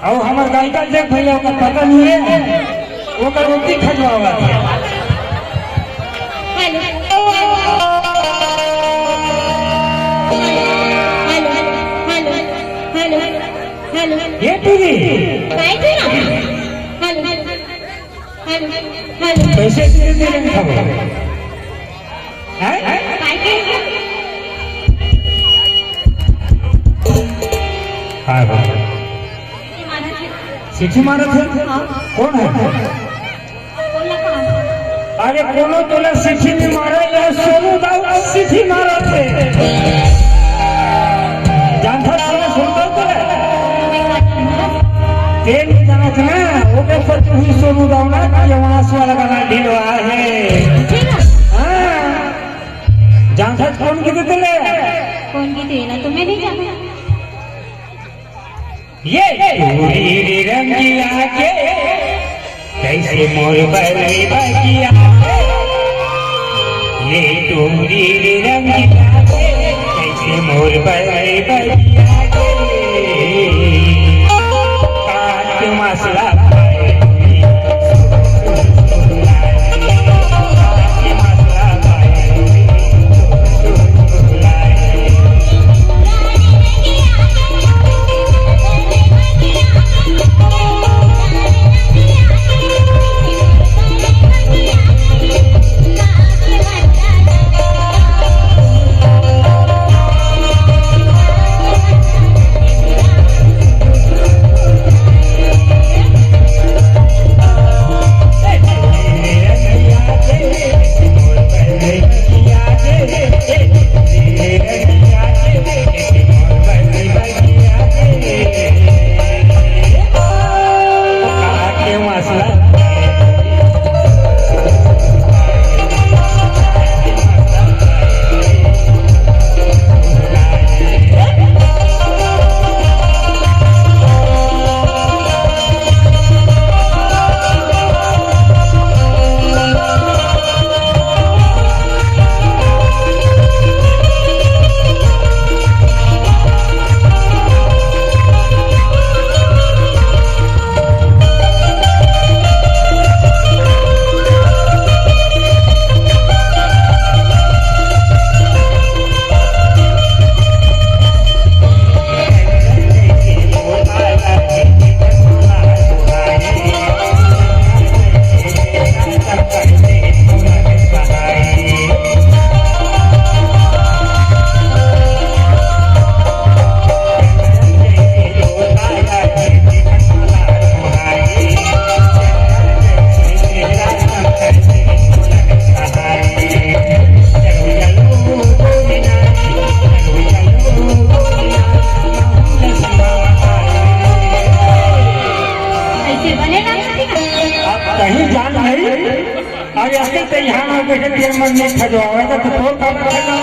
और हमारे गायिका देख भैया ओकर पता नहीं है ओकर रोटी खजवावा हेलो हेलो हेलो हेलो ये टीवी काय ते ना हेलो हेलो हेलो पैसे दे देंगे खबर हैं काय ते हां भाई सिटी मारत है कौन है अरे कोनो तोला सिटी में मारा या सोनू दाऊ सिटी मारा थे जानता था सोनू दाऊ तेल जाना था ना ओके पर तू ही सोनू दाऊ ना ये वहां से वाला गाना ढीलवा है हां जानता कौन की तेले कौन की तेला तुम्हें नहीं जाना ये पूरी रंगिया के कैसे मोर बलई बगिया ये पूरी रंगिया के कैसे मोर बलई बगिया काट मसला कहीं जान नहीं और ऐसे तो यहाँ बैठे तेरे मन में खजवाएगा तो तोड़ काम करेगा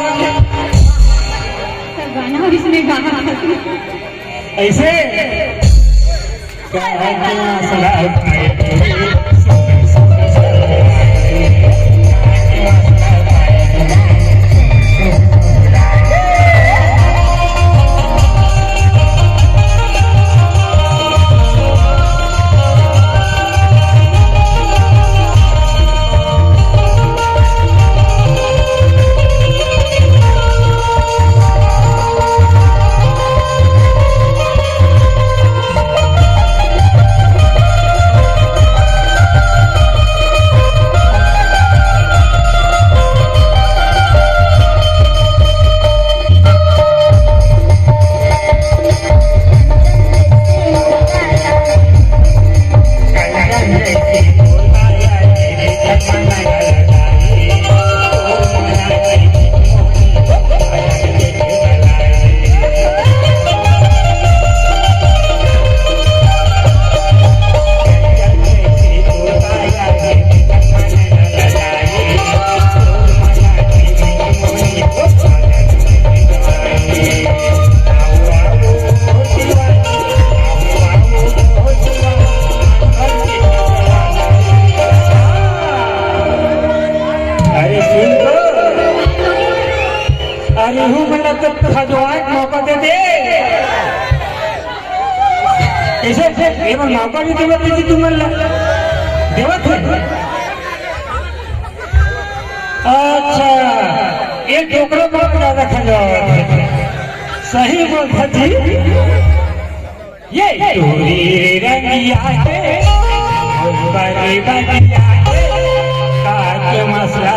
गाना और इसमें गाना ऐसे हे पण मापावी देवत त्याची तुम्हाला देवत है अच्छा एक डोकरा बहुत ज्यादा खंडा सही बोलता जी ये चूरी रंगिया के बड़ी बगिया के काट मसला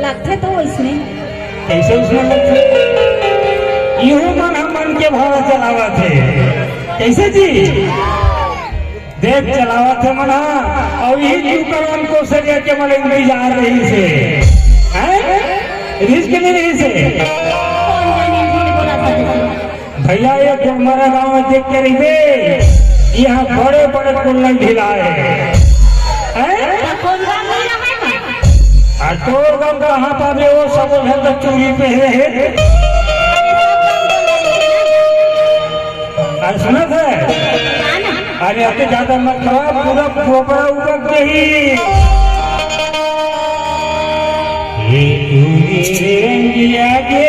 लगता तो इसमें कैसे उसमें लगते यूं मन हम मन के भाव चलावा थे कैसे जी देख चलावा थे मना और ये यूं उनको सरिया के मन इंतजार रही से हैं रिस्क नहीं रही से कौन जाने झूठ बोला था भैया ये हमारा गांव में देख के रही थे यहाँ बड़े बड़े कुल्लन ढिलाए हैं कौन काम नहीं रहा है टोर गम कहाँ पावे वो सब है तो चूड़ी पे है अरे सुना था अरे अब ज्यादा मत खाओ पूरा खोपड़ा ऊपर के ही ये चूड़ी रंगिया के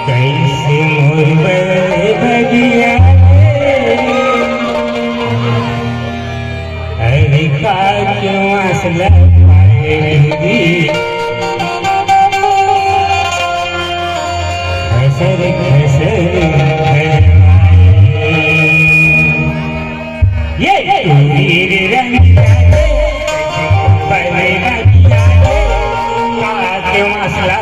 कैसे मोर बगिया अरे का क्यों मसला खसर खसर ये चूड़ी रंगिया के पहले बगिया के का क्यों मसला